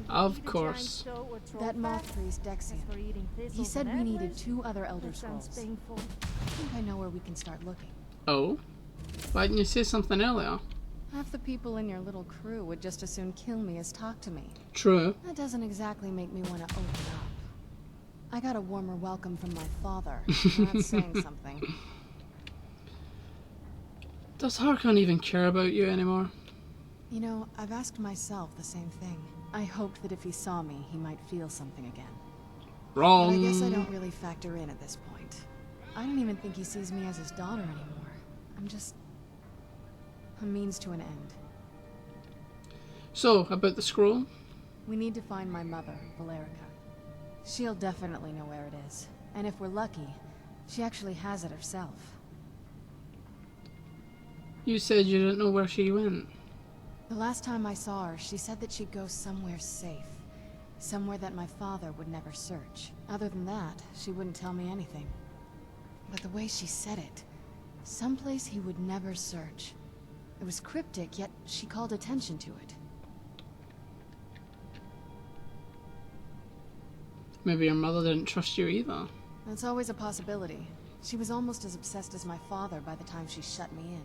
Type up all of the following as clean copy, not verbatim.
Of course. That moth priest, Dexian. He said we needed 2 other Elder Scrolls. I think I know where we can start looking. Oh? Why didn't you say something earlier? Half the people in your little crew would just as soon kill me as talk to me. True. That doesn't exactly make me want to open up. I got a warmer welcome from my father. That's saying something. Does Harkon even care about you anymore? You know, I've asked myself the same thing. I hoped that if he saw me, he might feel something again. Wrong. But I guess I don't really factor in at this point. I don't even think he sees me as his daughter anymore. I'm just a means to an end. So, about the scroll? We need to find my mother, Val'kyrie. She'll definitely know where it is. And if we're lucky, she actually has it herself. You said you didn't know where she went. The last time I saw her, she said that she'd go somewhere safe. Somewhere that my father would never search. Other than that, she wouldn't tell me anything. But the way she said it, someplace he would never search. It was cryptic, yet she called attention to it. Maybe your mother didn't trust you either. That's always a possibility. She was almost as obsessed as my father by the time she shut me in.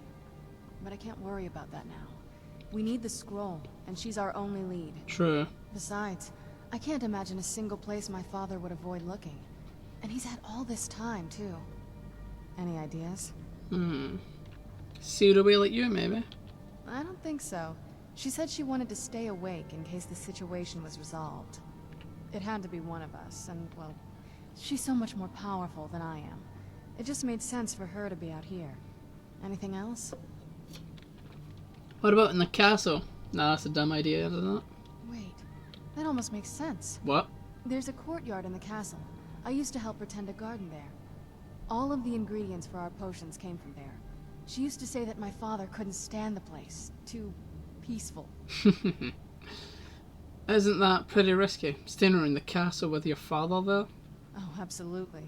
But I can't worry about that now. We need the scroll, and she's our only lead. True. Besides, I can't imagine a single place my father would avoid looking. And he's had all this time, too. Any ideas? Sealed away like you, maybe? I don't think so. She said she wanted to stay awake in case the situation was resolved. It had to be one of us, and, well, she's so much more powerful than I am. It just made sense for her to be out here. Anything else? What about in the castle? Nah, that's a dumb idea, isn't it? Wait, that almost makes sense. What? There's a courtyard in the castle. I used to help her tend a garden there. All of the ingredients for our potions came from there. She used to say that my father couldn't stand the place. Too peaceful. Isn't that pretty risky? Staying around the castle with your father there? Oh, absolutely.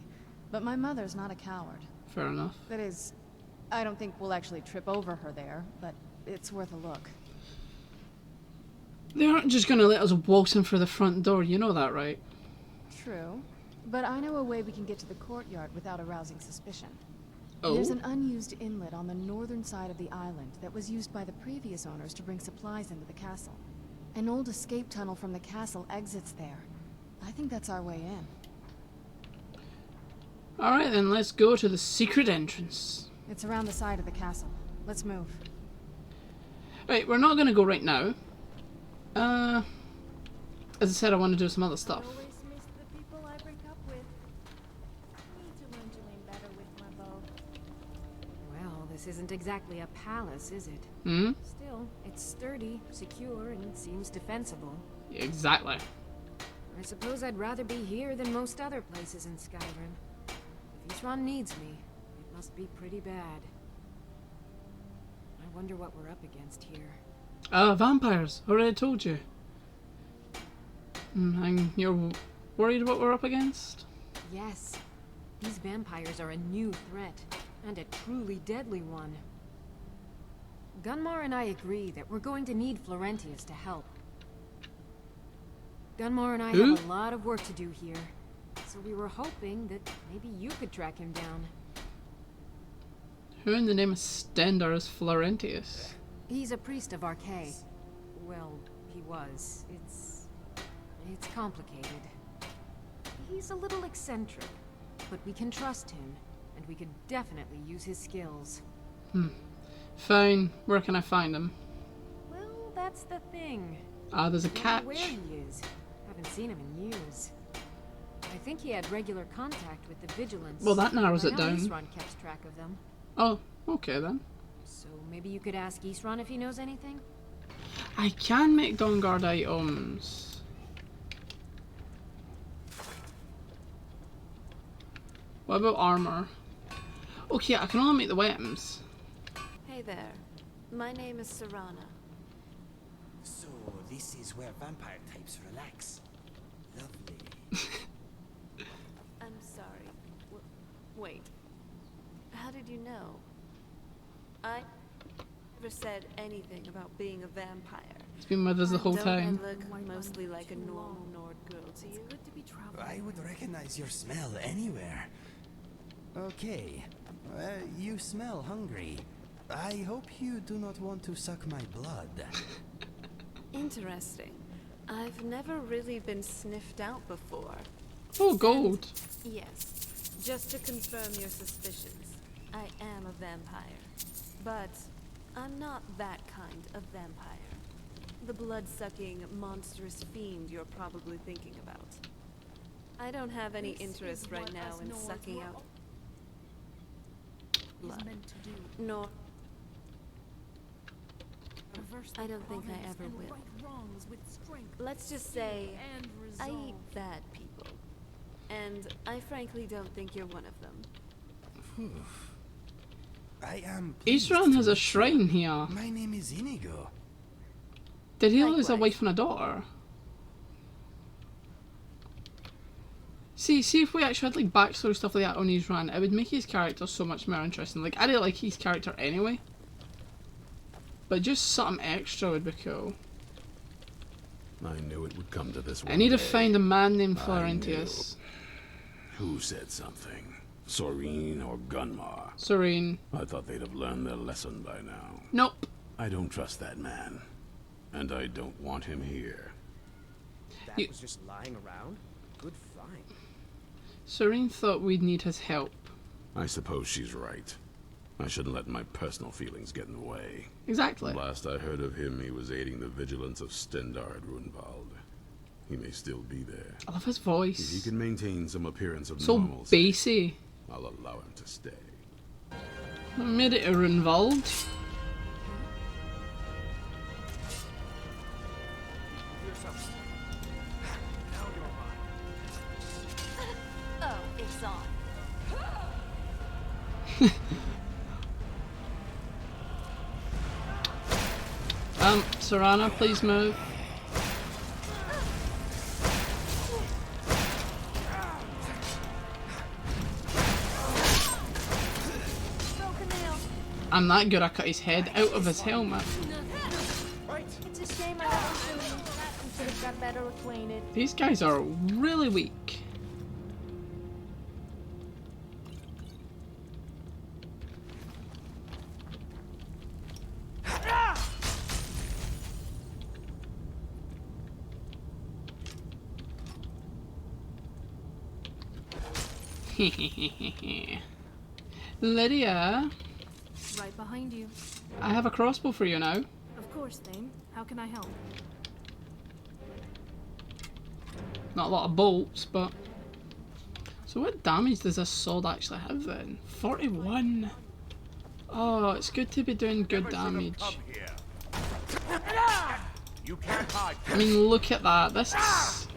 But my mother's not a coward. Fair enough. That is, I don't think we'll actually trip over her there, but it's worth a look. They aren't just gonna let us waltz in through the front door, you know that, right? True. But I know a way we can get to the courtyard without arousing suspicion. Oh? There's an unused inlet on the northern side of the island that was used by the previous owners to bring supplies into the castle. An old escape tunnel from the castle exits there. I think that's our way in. Alright then, let's go to the secret entrance. It's around the side of the castle. Let's move. Right, we're not gonna go right now. As I said, I want to do some other stuff. I always miss the people I break up with. Need to learn to aim better with my bow. Well, this isn't exactly a palace, is it? Hmm? Still, it's sturdy, secure, and seems defensible. Exactly. I suppose I'd rather be here than most other places in Skyrim. If Isran needs me, it must be pretty bad. I wonder what we're up against here. Vampires. Already told you. And you're worried what we're up against? Yes, these vampires are a new threat, and a truly deadly one. Gunmar and I agree that we're going to need Florentius to help. Gunmar and I have a lot of work to do here, so we were hoping that maybe you could track him down. Who in the name of Stender is Florentius? He's a priest of Val'kyrie. Well, he was. It's complicated. He's a little eccentric, but we can trust him, and we could definitely use his skills. Fine. Where can I find him? Well, that's the thing. There's a Don't know catch. where he is. Haven't seen him in years. I think he had regular contact with the Vigilance. Well, that narrows I it know down. Isran kept track of them. Oh, okay then. So maybe you could ask Isran if he knows anything? I can make Dawnguard items. What about armor? Okay, I can only make the weapons. Hey there. My name is Serana. So, this is where vampire types relax. Lovely. I'm sorry. Wait. How did you know? I never said anything about being a vampire. He's been with us the whole time. Don't I look mostly like a normal Nord girl to you? Good to be traveling. I would recognize your smell anywhere. Okay. You smell hungry. I hope you do not want to suck my blood. Interesting. I've never really been sniffed out before. Oh, gold. Yes, just to confirm your suspicions, I am a vampire. But I'm not that kind of vampire. The blood-sucking, monstrous fiend you're probably thinking about. I don't have any interest right now in sucking out blood. Nor I don't think I ever will. Let's just say I eat bad people. And I frankly don't think you're one of them. I am. Isran has a shrine here. My name is Inigo. Did he lose a Likewise. wife and a daughter? See if we actually had like backstory stuff like that on Isran, it would make his character so much more interesting. Like, I didn't like his character anyway. But just something extra would be cool. I knew it would come to this one I need to day. find a man named I Florentius. Who said something? Soreen or Gunmar? Serene. I thought they'd have learned their lesson by now. Nope. I don't trust that man. And I don't want him here. That You- was just lying around? Good find. Serene thought we'd need his help. I suppose she's right. I shouldn't let my personal feelings get in the way. Exactly. Last I heard of him, he was aiding the vigilance of Stendar at Runvald. He may still be there. I love his If he voice. can maintain some appearance of So normalcy, bassy. I'll allow him to stay. We made it to Runvald. Oh, it's on. Serana, please move. I'm that good I cut his head out of his helmet. It's a shame I wasn't doing that. We should have got better acquainted. These guys are really weak. Lydia, Right behind you. I have a crossbow for you now. Of course, Thane. How can I help? Not a lot of bolts, but... So what damage does this sword actually have then? 41! Oh, it's good to be doing good damage. You can't hide. I mean, look at that. This is...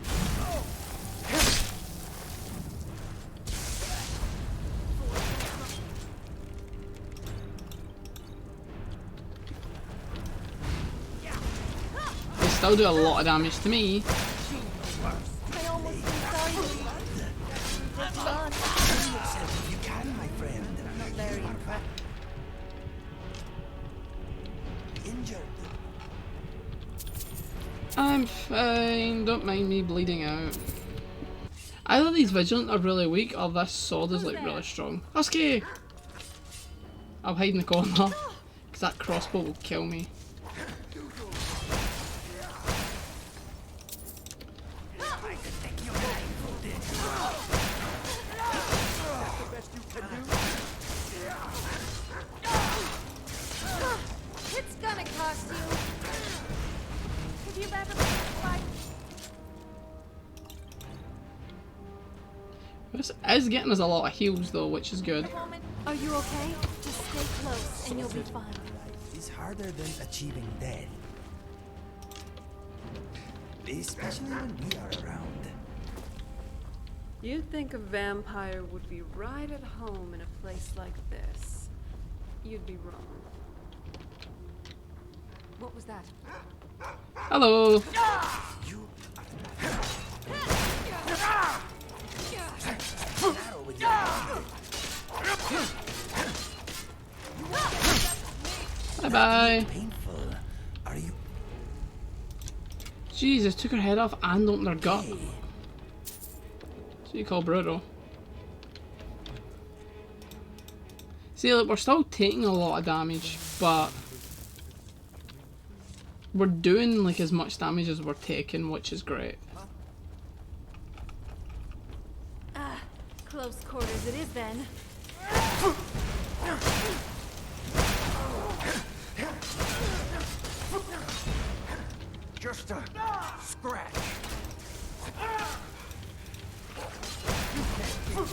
They still do a lot of damage to me. I almost started. Yourself if you can, my friend. Not very impressed. Injured. I'm fine, don't mind me bleeding out. Either these Vigilant are really weak or this sword is like really strong. Husky! I'll hide in the corner, because that crossbow will kill me. It's gonna cost you. Have you ever been like This is getting us a lot of heals though, which is good. a woman? Are you okay? Just stay close and you'll be fine. Is harder than achieving death. Especially when we are around. You'd think a vampire would be right at home in a place like this. You'd be wrong. What was that? Hello! You narrow with your Bye bye! painful. Are you Jesus, took her head off and opened her gut. Hey, That's what you call brutal. See, look, we're still taking a lot of damage, but we're doing like as much damage as we're taking, which is great. Ah, close quarters it is then. Just a scratch.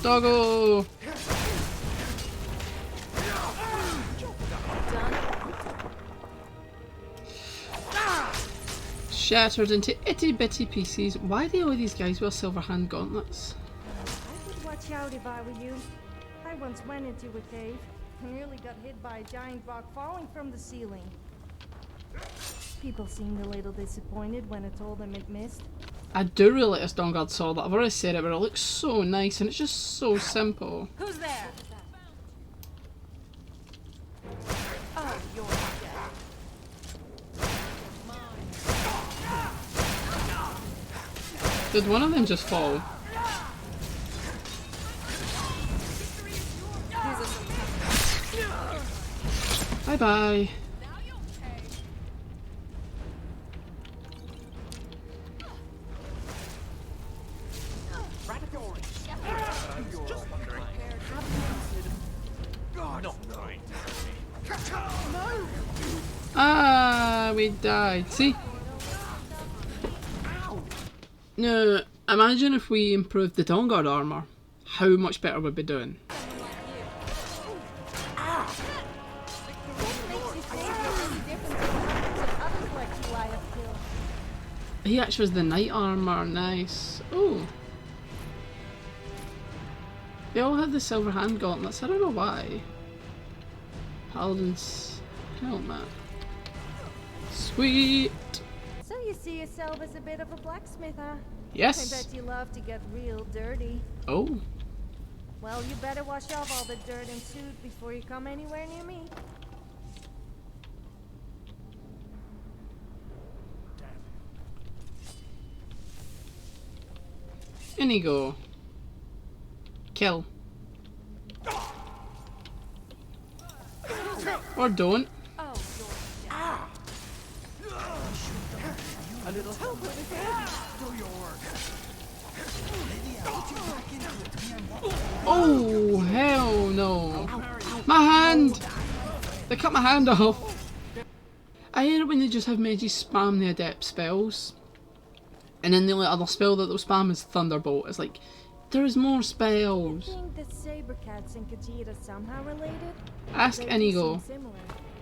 Doggo! Shattered into itty bitty pieces. Why do all these guys wear silver hand gauntlets? I would watch out if I were you. I once went into a cave and nearly got hit by a giant rock falling from the ceiling. People seemed a little disappointed when I told them it missed. I do really like this Dawnguard sword. I've already said it, but it looks so nice and it's just so simple. Who's there? Oh, you're dead. Did one of them just fall? Bye bye. Ah, we died. See? Now, imagine if we improved the Dawnguard armor. How much better we'd be doing. He actually was the knight armor. Nice. Oh. They all have the silver hand gauntlets. I don't know why. Paladin's helmet. Sweet. So you see yourself as a bit of a blacksmith, huh? Yes. I bet you love to get real dirty. Oh. Well, you better wash off all the dirt and soot before you come anywhere near me. Inigo. Kill. Or don't. Oh, you're dead. A little help with it. Do your work. Oh, hell no. My hand! They cut my hand off. I hate it when they just have mages spam the adept spells. And then the only other spell that they'll spam is Thunderbolt. It's like, there's more You spells. think the saber cats and Khajiit are somehow related? Ask They do Inigo. seem similar,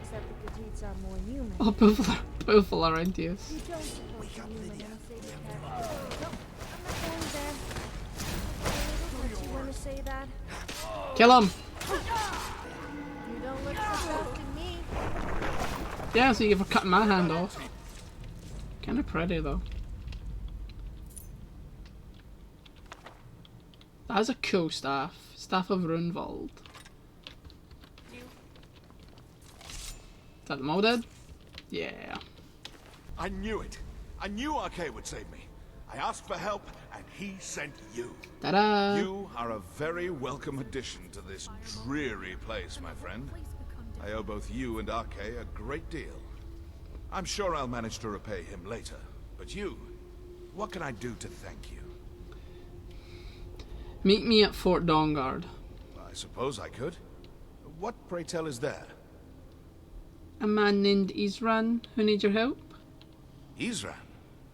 except the Khajiits are more human. Oh, both are Laurentius. You don't suppose the human and saber cat. No, I'm not going there. Don't you want to say that? Kill him! You don't look so tough to me. Yeah, so you for cutting my hand off. Kinda pretty though. That's a cool staff. Staff of Runvald. Is that them all dead? Yeah. I knew it. I knew Arcade would save me. I asked for help, and he sent you. Ta-da! You are a very welcome addition to this dreary place, my friend. I owe both you and Arcade a great deal. I'm sure I'll manage to repay him later. But you, what can I do to thank you? Meet me at Fort Dawnguard. I suppose I could. What, pray tell, is there? A man named Isran who needs your help? Isran?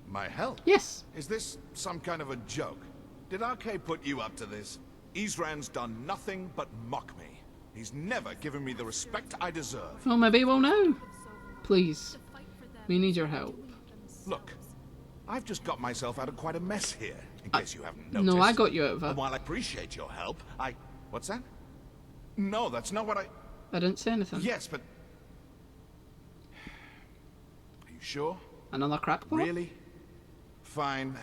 My help? Yes. Is this some kind of a joke? Did Arcade put you up to this? Isran's done nothing but mock me. He's never given me the respect I deserve. Well, maybe he will now. Please. We need your help. Look, I've just got myself out of quite a mess here, in case you haven't noticed. No, I got you out of And it. while I appreciate your help, What's that? No, that's not what I didn't say anything. Yes, but... Are you sure? Another crackpot? Really? Fine.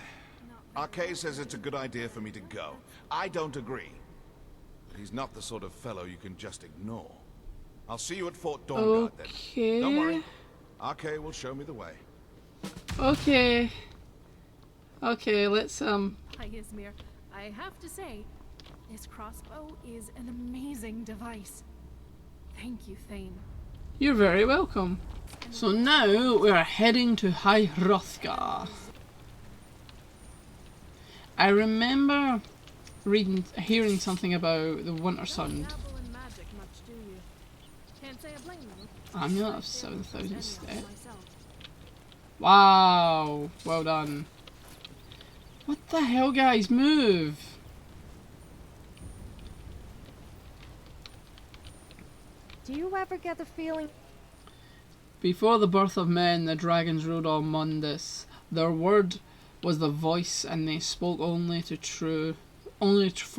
Arcade says it's a good idea for me to go. I don't agree. But he's not the sort of fellow you can just ignore. I'll see you at Fort Dawnguard then. Okay. Don't worry. Arcade will show me the way. Okay. Okay, let's Hi, Ismir. I have to say, this crossbow is an amazing device. Thank you, Thane. You're very welcome. So now we are heading to High Hrothgar. I remember hearing something about the Winter Sun. Dabble in magic much, do you? Can't say I blame you. Amulet of 7,000 steps. Wow, well done. What the hell, guys? Move! Do you ever get the feeling? Before the birth of men, the dragons ruled all Mundus. Their word was the voice, and they spoke only for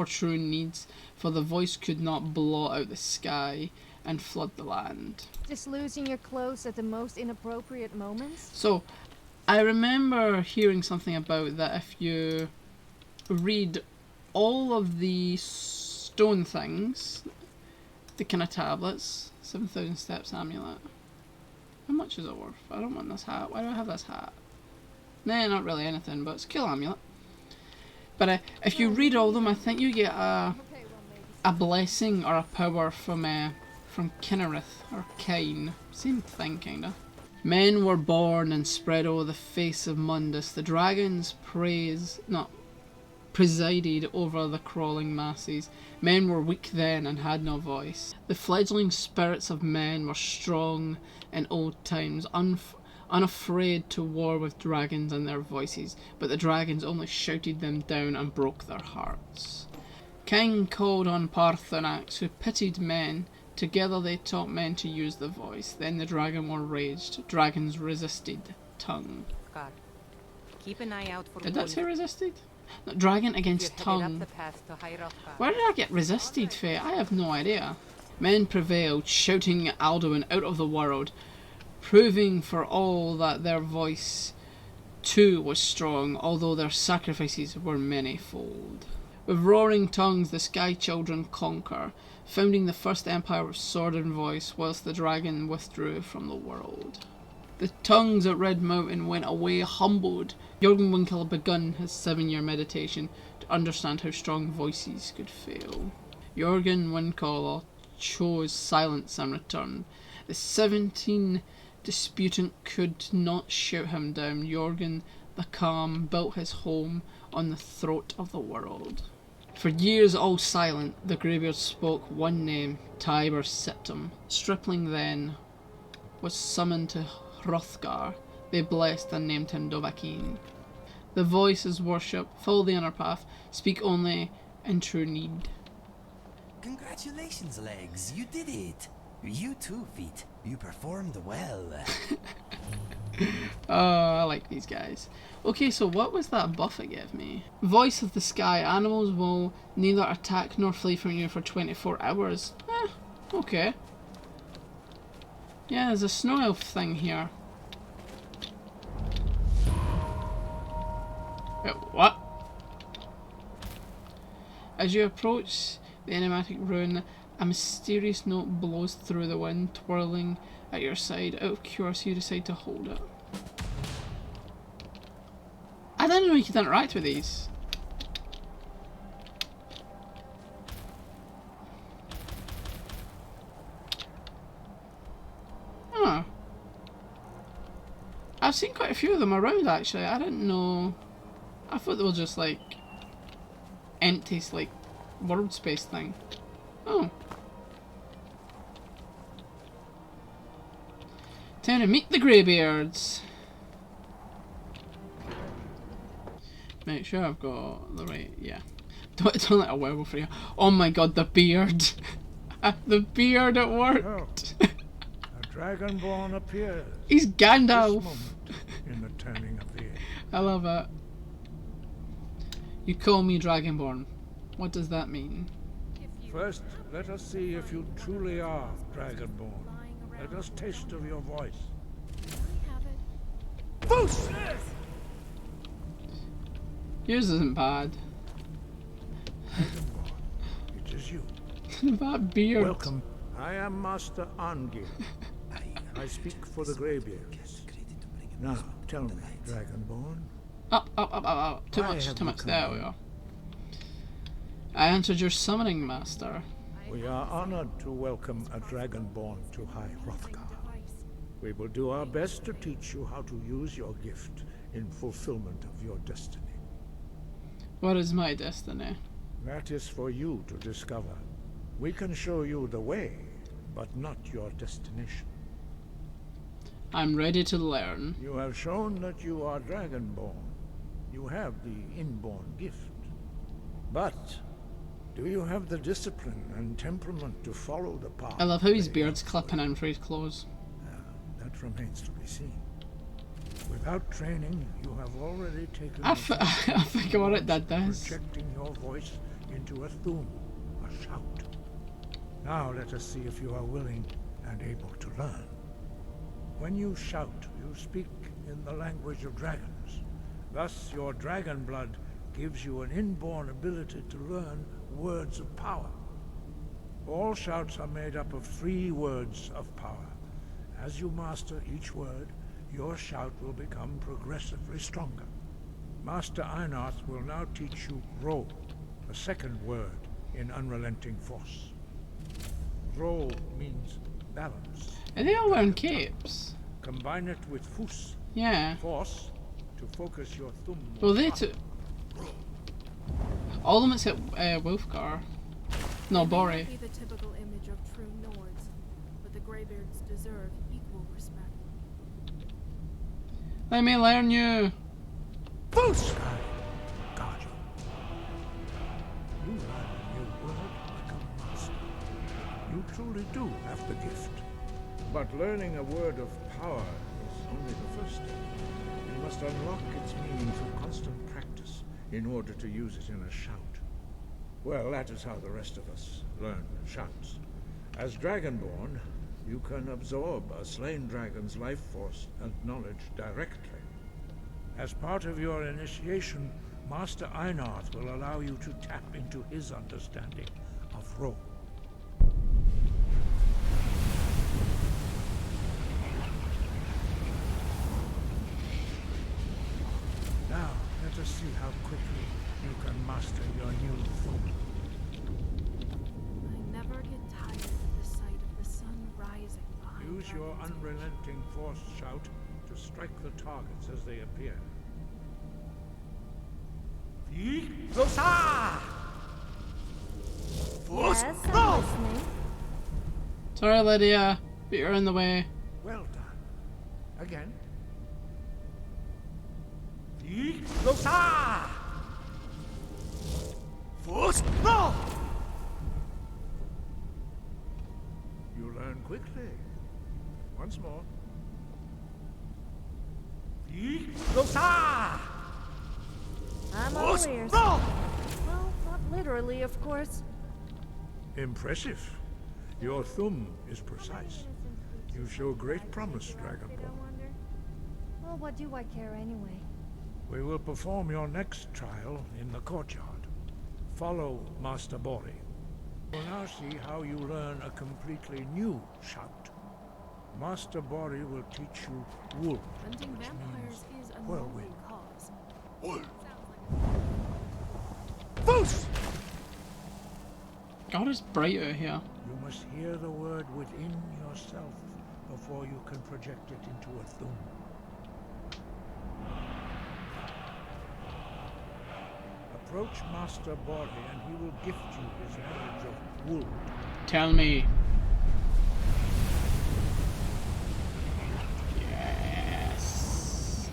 true needs, for the voice could not blot out the sky and flood the land. Just losing your clothes at the most inappropriate moments? So, I remember hearing something about that if you read all of the stone things, the kind of tablets, 7,000 steps amulet. How much is it worth? I don't want this hat. Why do I have this hat? Nah, not really anything, but it's a cool amulet. But if you read all of them, I think you get a blessing or a power from Kinnereth or Kine. Same thing, kinda. Men were born and spread over the face of Mundus. The dragons presided over the crawling masses. Men were weak then and had no voice. The fledgling spirits of men were strong in old times, unafraid to war with dragons and their voices, but the dragons only shouted them down and broke their hearts. King called on Parthenax, who pitied men. Together they taught men to use the voice. Then the dragon war raged. Dragons resisted. Tongue. Keep an eye out for Did that say resisted? No, dragon against tongue. Where did I get resisted, Faye? I have no idea. Men prevailed, shouting Alduin out of the world, proving for all that their voice too was strong, although their sacrifices were many-fold. With roaring tongues the Sky Children conquer, founding the first empire of sword and voice, whilst the dragon withdrew from the world. The tongues at Red Mountain went away humbled. Jorgen Winkel had begun his 7-year meditation to understand how strong voices could fail. Jorgen Winkel chose silence and returned. The 17 disputant could not shout him down. Jorgen the Calm built his home on the throat of the world. For years all silent, the Greybeards spoke one name, Tiber Septim. Stripling then was summoned to Hrothgar. They blessed and named him Dovahkiin. The voice is worship, follow the inner path, speak only in true need. Congratulations, Legs, you did it! You too, Feet. You performed well. Oh, I like these guys. Okay, so what was that buff it gave me? Voice of the Sky. Animals will neither attack nor flee from you for 24 hours. Okay. Yeah, there's a snow elf thing here. Wait, what? As you approach the enigmatic ruin, a mysterious note blows through the wind, twirling at your side. Out of curiosity, you decide to hold it. I didn't know you could interact with these. Huh. I've seen quite a few of them around actually. I didn't know. I thought they were just like empty, like world space thing. Oh. Time to meet the Greybeards. Make sure I've got the right, yeah. Don't let a werewolf here. Oh my god, the beard. The beard, it worked. A dragonborn appears. He's Gandalf. This moment in the turning of the age. I love it. You call me Dragonborn. What does that mean? First, let us see if you truly are dragonborn. Let us taste of your voice. Boost! Yours isn't bad. It is you. That beard. Welcome. I am Master Angir. I speak for the Greybeards. Now, tell me, Dragonborn. Up, up, up, up, up. Too much, too much. There we are. I answered your summoning, master. We are honored to welcome a Dragonborn to High Hrothgar. We will do our best to teach you how to use your gift in fulfillment of your destiny. What is my destiny? That is for you to discover. We can show you the way, but not your destination. I'm ready to learn. You have shown that you are Dragonborn. You have the inborn gift. But do you have the discipline and temperament to follow the path? I love how his beard's clipping in for his clothes. That remains to be seen. Without training, you have already taken... I forgot it did this. Projecting your voice into a thum, a shout. Now let us see if you are willing and able to learn. When you shout, you speak in the language of dragons. Thus, your dragon blood gives you an inborn ability to learn words of power. All shouts are made up of 3 words of power. As you master each word, your shout will become progressively stronger. Master Einarth will now teach you Ro, the second word in Unrelenting Force. Ro means balance. Are they all wearing capes? Combine it with Fus. Yeah. Force to focus your thumb. Well, they took all of them except Wolfgar. No, Bori. Be the typical image of true Nords, but the Greybeards deserve equal respect. Let me learn you. Fus! Got you. You learn a new word like a master. You truly do have the gift. But learning a word of power is only the first step. You must unlock its meaning through constant practice in order to use it in a shout. Well, that is how the rest of us learn shouts. As Dragonborn, you can absorb a slain dragon's life force and knowledge directly. As part of your initiation, Master Einarth will allow you to tap into his understanding of Ro. Now, let us see how quickly you can master your new form. I never get tired of the sight of the sun rising behind. Use your unrelenting force shout to strike the targets as they appear. Yes, I'm listening. Sorry, Lydia, but you're in the way. Well done. Again. You learn quickly. Once more. I'm all ears. Well, not literally, of course. Impressive. Your thumb is precise. You show great promise, Dragonborn. Well, what do I care anyway? We will perform your next trial in the courtyard. Follow Master Bori. We'll now see how you learn a completely new shout. Master Bori will teach you Wolf, Hunting which vampires means is a whirlwind. noble cause. Fus! God, it's bright out here. You must hear the word within yourself before you can project it into a thum. Approach Master Bori and he will gift you his knowledge of wool. Tell me. Yes.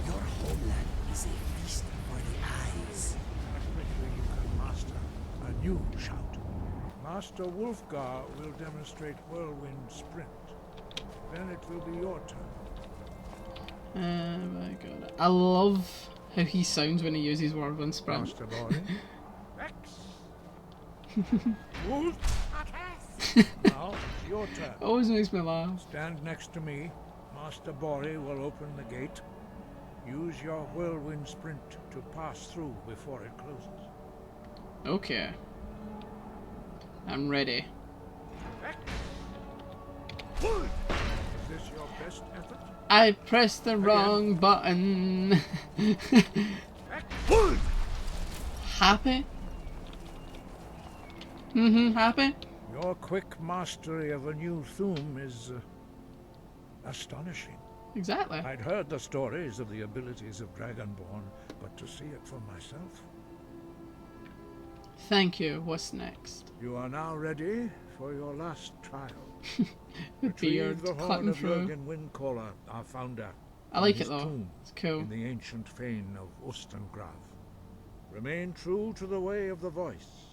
Your homeland is a feast for the eyes. How quickly you can master a new shout. Master Wolfgar will demonstrate Whirlwind Sprint. Then it will be your turn. Oh my god. I love how he sounds when he uses Whirlwind Sprint. Master Bori. Rex. Wolf. Now, it's your turn. Always makes me laugh. Stand next to me. Master Bori will open the gate. Use your Whirlwind Sprint to pass through before it closes. Okay. I'm ready. this your best effort? I pressed the wrong button. Happy? Happy? Your quick mastery of a new Thum is astonishing. Exactly. I'd heard the stories of the abilities of Dragonborn, but to see it for myself. Thank you. What's next? You are now ready for your last trial. The beard Retrieve the horn cutting of through. Jürgen Windcaller, our founder. I like from it his though. tomb It's cool. In the ancient fane of Ustengrav. Remain true to the way of the voice.